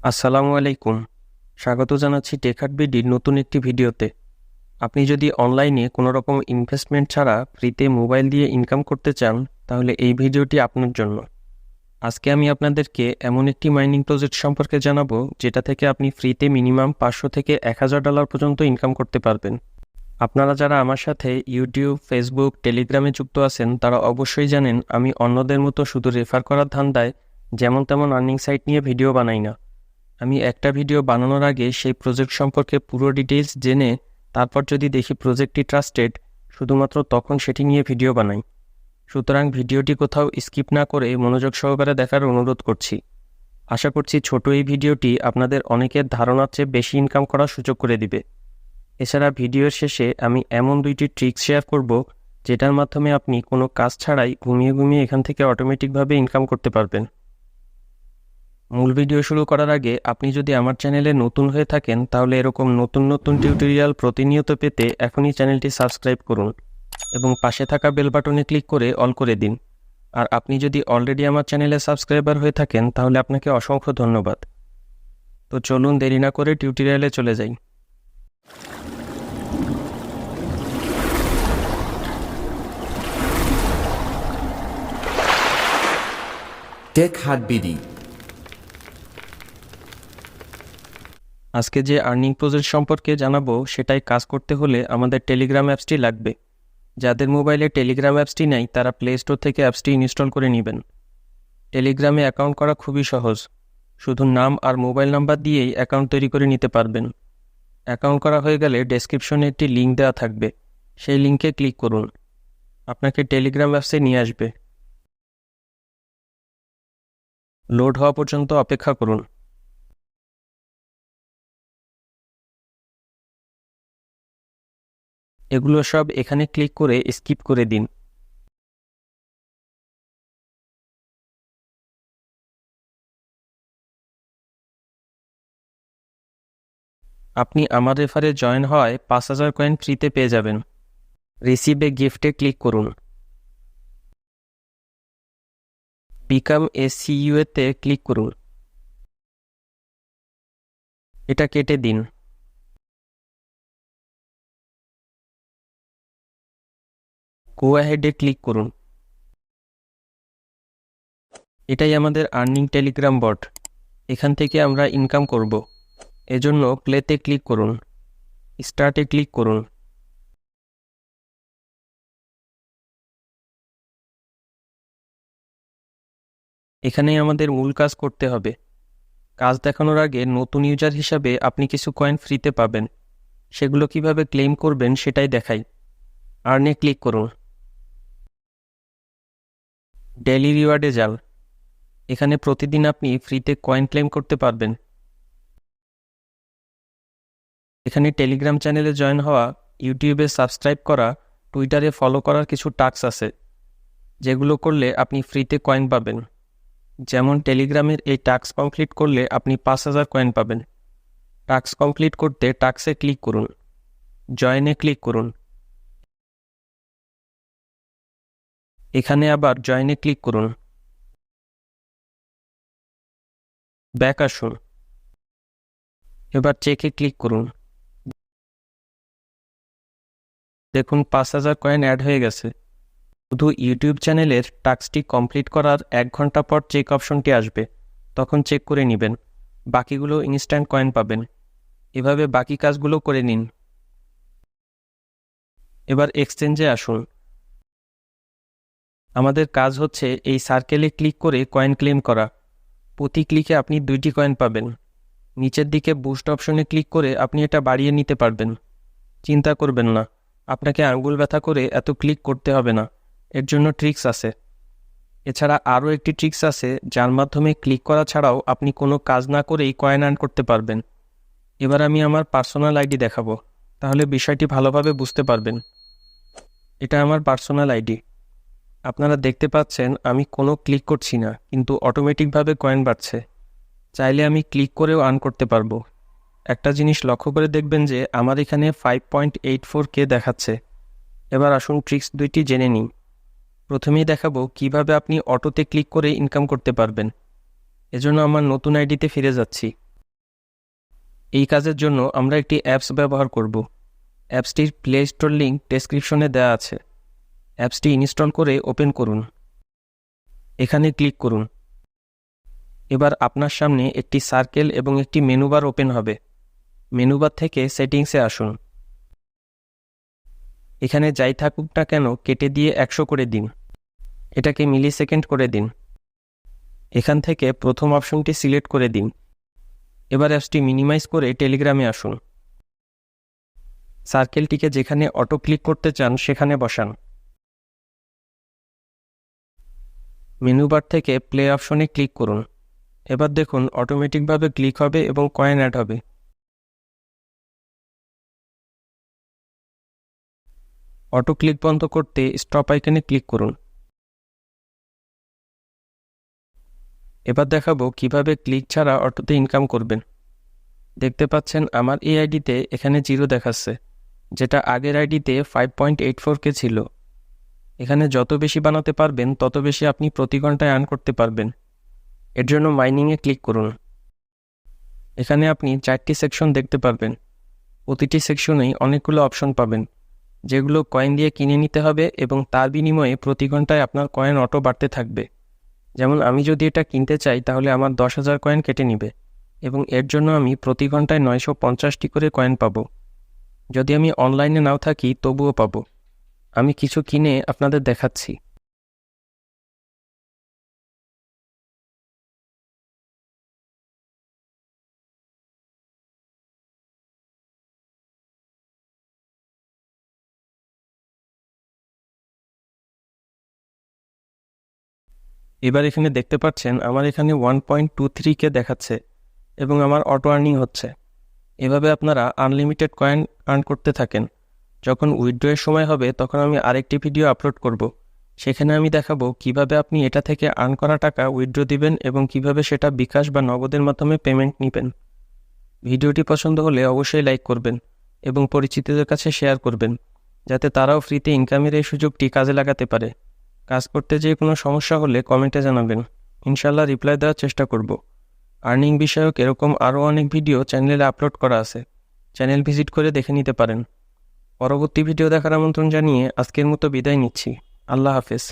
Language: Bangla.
আসসালামু আলাইকুম। স্বাগত জানাচ্ছি টেকহাট বিডির নতুন একটি ভিডিওতে। আপনি যদি অনলাইনে কোনো রকম ইনভেস্টমেন্ট ছাড়া ফ্রিতে মোবাইল দিয়ে ইনকাম করতে চান, তাহলে এই ভিডিওটি আপনার জন্য। আজকে আমি আপনাদেরকে এমন একটি মাইনিং প্রজেক্ট সম্পর্কে জানাবো যেটা থেকে আপনি ফ্রিতে মিনিমাম $500 থেকে $1000 পর্যন্ত ইনকাম করতে পারবেন। আপনারা যারা আমার সাথে ইউটিউব, ফেসবুক, টেলিগ্রামে যুক্ত আছেন তারা অবশ্যই জানেন আমি অন্যদের মতো শুধু রেফার করার ধান্দায় যেমন তেমন আর্নিং সাইট নিয়ে ভিডিও বানাই না। আমি একটা ভিডিও বানানোর আগে সেই প্রজেক্ট সম্পর্কে পুরো ডিটেইলস জেনে তারপর যদি দেখি প্রজেক্টটি ট্রাস্টেড, শুধুমাত্র তখন সেটি নিয়ে ভিডিও বানাই। সুতরাং ভিডিওটি কোথাও স্কিপ না করে মনোযোগ সহকারে দেখার অনুরোধ করছি। আশা করছি ছোট এই ভিডিওটি আপনাদের অনেকের ধারণার চেয়ে বেশি ইনকাম করার সুযোগ করে দিবে। এছাড়া ভিডিওর শেষে আমি এমন দুইটি ট্রিক্স শেয়ার করব যেটার মাধ্যমে আপনি কোনো কাজ ছাড়াই ঘুমিয়ে ঘুমিয়ে এখান থেকে অটোমেটিকভাবে ইনকাম করতে পারবেন। মূল ভিডিও শুরু করার আগে আপনি যদি আমার চ্যানেলে নতুন হয়ে থাকেন তাহলে এরকম নতুন নতুন টিউটোরিয়াল প্রতিনিয়ত পেতে এখনই চ্যানেলটি সাবস্ক্রাইব করুন এবং পাশে থাকা বেল বাটনে ক্লিক করে অল করে দিন। আর আপনি যদি অলরেডি আমার চ্যানেলে সাবস্ক্রাইবার হয়ে থাকেন তাহলে আপনাকে অসংখ্য ধন্যবাদ। তো চলুন দেরি না করে টিউটোরিয়ালে চলে যাই। টেকহাট বিডি। আজকে যে আর্নিং প্রজেক্ট সম্পর্কে জানাবো সেটাই কাজ করতে হলে আমাদের টেলিগ্রাম অ্যাপসটি লাগবে। যাদের মোবাইলে টেলিগ্রাম অ্যাপসটি নেই তারা প্লে স্টোর থেকে অ্যাপসটি ইনস্টল করে নেবেন। টেলিগ্রামে অ্যাকাউন্ট করা খুবই সহজ, শুধু নাম আর মোবাইল নাম্বার দিয়েই অ্যাকাউন্ট তৈরি করে নিতে পারবেন। অ্যাকাউন্ট করা হয়ে গেলে ডেসক্রিপশনে একটি লিঙ্ক দেওয়া থাকবে, সেই লিঙ্কে ক্লিক করুন। আপনাকে টেলিগ্রাম অ্যাপসে নিয়ে আসবে। লোড হওয়া পর্যন্ত অপেক্ষা করুন। এগুলো সব এখানে ক্লিক করে স্কিপ করে দিন। আপনি আমার রেফারে জয়েন হওয়ায় 5000 কয়েন ফ্রিতে পেয়ে যাবেন। রিসিভ এ গিফটে ক্লিক করুন। বিকাম এ সিইউতে ক্লিক করুন। এটা কেটে দিন। গো অ্যাহেডে ক্লিক করুন। এটাই আমাদের আর্নিং টেলিগ্রাম বট। এখান থেকে আমরা ইনকাম করব। এজন্য প্লেতে ক্লিক করুন, স্টার্টে ক্লিক করুন। এখানেই আমাদের মূল কাজ করতে হবে। কাজ দেখানোর আগে নতুন ইউজার হিসাবে আপনি কিছু কয়েন ফ্রিতে পাবেন, সেগুলো কিভাবে ক্লেম করবেন সেটাই দেখাই। আর্নে ক্লিক করুন। ডেইলি রিওয়ার্ডে যান। এখানে প্রতিদিন আপনি ফ্রিতে কয়েন ক্লেম করতে পারবেন। এখানে টেলিগ্রাম চ্যানেলে জয়েন হওয়া, ইউটিউবে সাবস্ক্রাইব করা, টুইটারে ফলো করার কিছু টাস্ক আছে, যেগুলো করলে আপনি ফ্রিতে কয়েন পাবেন। যেমন টেলিগ্রামের এই টাস্ক কমপ্লিট করলে আপনি 5000 কয়েন পাবেন। টাস্ক কমপ্লিট করতে টাস্কে ক্লিক করুন, জয়েনে ক্লিক করুন। এখানে আবার জয়েনে ক্লিক করুন। ব্যাক আসুন। এবার চেকে ক্লিক করুন। দেখুন 5000 কয়েন অ্যাড হয়ে গেছে। শুধু ইউটিউব চ্যানেলের টাস্কটি কমপ্লিট করার 1 ঘন্টা পর চেক অপশনটি আসবে, তখন চেক করে নেবেন। বাকিগুলো ইনস্ট্যান্ট কয়েন পাবেন। এভাবে বাকি কাজগুলো করে নিন। এবার এক্সচেঞ্জে আসুন। আমাদের কাজ হচ্ছে এই সার্কেলে ক্লিক করে কয়েন ক্লেম করা। প্রতি ক্লিকে আপনি 2টি কয়েন পাবেন। নিচের দিকে বুস্ট অপশনে ক্লিক করে আপনি এটা বাড়িয়ে নিতে পারবেন। চিন্তা করবেন না, আপনাকে আঙ্গুল ব্যথা করে এত ক্লিক করতে হবে না, এর জন্য ট্রিক্স আছে। এছাড়া আরও একটি ট্রিক্স আছে যার মাধ্যমে ক্লিক করা ছাড়াও আপনি কোনো কাজ না করেই কয়েন আর্ন করতে পারবেন। এবার আমি আমার পার্সোনাল আইডি দেখাবো, তাহলে বিষয়টি ভালোভাবে বুঝতে পারবেন। এটা আমার পার্সোনাল আইডি। আপনারা দেখতে পাচ্ছেন আমি কোনো ক্লিক করছি না, কিন্তু অটোমেটিকভাবে কয়েন বাড়ছে। চাইলে আমি ক্লিক করেও আর্ন করতে পারবো। একটা জিনিস লক্ষ্য করে দেখবেন যে আমার এখানে 5.84K দেখাচ্ছে। এবার আসুন ট্রিক্স দুইটি জেনে নিই। প্রথমেই দেখাবো কিভাবে আপনি অটোতে ক্লিক করে ইনকাম করতে পারবেন। এজন্য আমার নতুন আইডিতে ফিরে যাচ্ছি। এই কাজের জন্য আমরা একটি অ্যাপস ব্যবহার করব। অ্যাপসটির প্লে স্টোর লিঙ্ক ডেসক্রিপশনে দেওয়া আছে। অ্যাপসটি ইনস্টল করে ওপেন করুন। এখানে ক্লিক করুন। এবার আপনার সামনে একটি সার্কেল এবং একটি মেনু বার ওপেন হবে। মেনু বার থেকে সেটিংসে আসুন। এখানে যাই থাকুক না কেন কেটে দিয়ে 100 করে দিন। এটাকে মিলি সেকেন্ড করে দিন। এখান থেকে প্রথম অপশনটি সিলেক্ট করে দিন। এবার অ্যাপসটি মিনিমাইজ করে টেলিগ্রামে আসুন। সার্কেলটিকে যেখানে অটো ক্লিক করতে চান সেখানে বসান। মেনু বার থেকে প্লে অপশনে ক্লিক করুন। এবার দেখুন অটোমেটিকভাবে ক্লিক হবে এবং কয়েন অ্যাড হবে। অটো ক্লিক বন্ধ করতে স্টপ আইকনে ক্লিক করুন। এবার দেখাবো কিভাবে ক্লিক ছাড়া অটোতে ইনকাম করবেন। দেখতে পাচ্ছেন আমার এই আইডিতে এখানে 0 দেখাচ্ছে, যেটা আগের আইডিতে 5.84K ছিল। এখানে যত বেশি বানাতে পারবেন তত বেশি আপনি প্রতি ঘন্টায় আর্ন করতে পারবেন। এর জন্য মাইনিংয়ে ক্লিক করুন। এখানে আপনি 4টি সেকশন দেখতে পারবেন। প্রতিটি সেকশনেই অনেকগুলো অপশন পাবেন, যেগুলো কয়েন দিয়ে কিনে নিতে হবে এবং তার বিনিময়ে প্রতি ঘন্টায় আপনার কয়েন অটো বাড়তে থাকবে। যেমন আমি যদি এটা কিনতে চাই তাহলে আমার 10,000 কয়েন কেটে নিবে এবং এর জন্য আমি প্রতি ঘন্টায় 950টি করে কয়েন পাবো। যদি আমি অনলাইনে নাও থাকি তবুও পাবো। আমি কিছু কিনে আপনাদের দেখাচ্ছি। এবার এখানে দেখতে পাচ্ছেন আমার এখানে 1.23K দেখাচ্ছে এবং আমার অটো আর্নিং হচ্ছে। এভাবে আপনারা আনলিমিটেড কয়েন আর্ন করতে থাকেন। যখন উইথড্রয়ের সময় হবে তখন আমি আরেকটি ভিডিও আপলোড করব। সেখানে আমি দেখাবো কিভাবে আপনি এটা থেকে আর্ন করা টাকা উইথড্র দিবেন এবং কিভাবে সেটা বিকাশ বা নগদের মাধ্যমে পেমেন্ট নেবেন। ভিডিওটি পছন্দ হলে অবশ্যই লাইক করবেন এবং পরিচিতদের কাছে শেয়ার করবেন, যাতে তারাও ফ্রিতে ইনকামের এই সুযোগটি কাজে লাগাতে পারে। কাজ করতে যেয়ে কোনো সমস্যা হলে কমেন্টে জানাবেন, ইনশাল্লাহ রিপ্লাই দেওয়ার চেষ্টা করব। আর্নিং বিষয়ক এরকম আরও অনেক ভিডিও চ্যানেলে আপলোড করা আছে, চ্যানেল ভিজিট করে দেখে নিতে পারেন। পরবর্তী ভিডিও দেখার আমন্ত্রণ জানিয়ে আজকের মতো বিদায় নিচ্ছি। আল্লাহ হাফেজ।